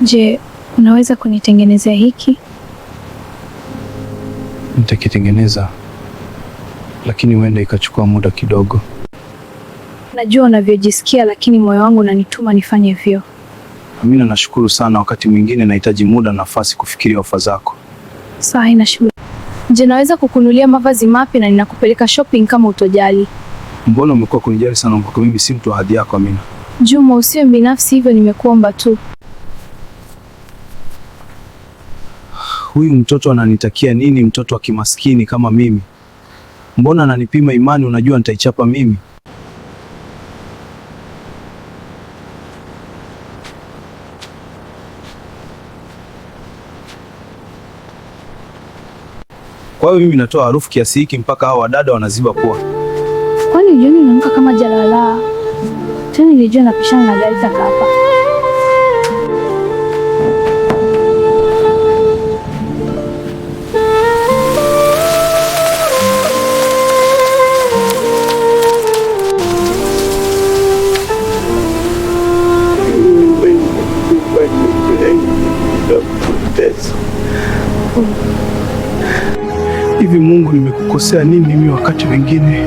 Je, unaweza kunitengenezea hiki? Nitakitengeneza, lakini huenda ikachukua muda kidogo. Najua unavyojisikia, lakini moyo wangu unanituma nifanye hivyo. Amina, nashukuru sana. Wakati mwingine nahitaji muda na nafasi kufikiria ofa zako. Sawa, haina shida. Je, naweza kukunulia mavazi mapya na ninakupeleka shopping kama utojali? Mbona umekuwa kunijali sana mpaka mimi si mtu wa hadhi yako Amina? Juma, usiwe binafsi hivyo, nimekuomba tu. Huyu mtoto ananitakia nini? Mtoto wa kimaskini kama mimi? Mbona ananipima imani? Unajua nitaichapa mimi. Kwa hiyo mimi natoa harufu kiasi hiki mpaka hao wadada wanaziba pua. Kwani jioni unaamka kama jalala? Tena nilijua napishana na gari taka hapa. Hivi Mungu, nimekukosea nini mimi? Wakati wengine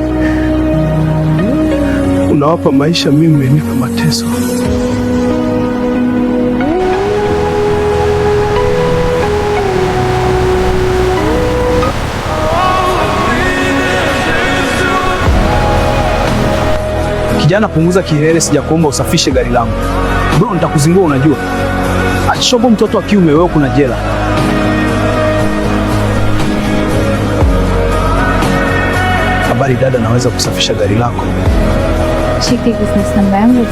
unawapa maisha, mimi umenipa mateso. Kijana, punguza kiherehere, sijakuomba usafishe gari langu. Bro, nitakuzingua unajua. Atishobo mtoto wa kiume, wewe kuna jela. Habari dada, naweza kusafisha gari lako? Shika business namba yangu.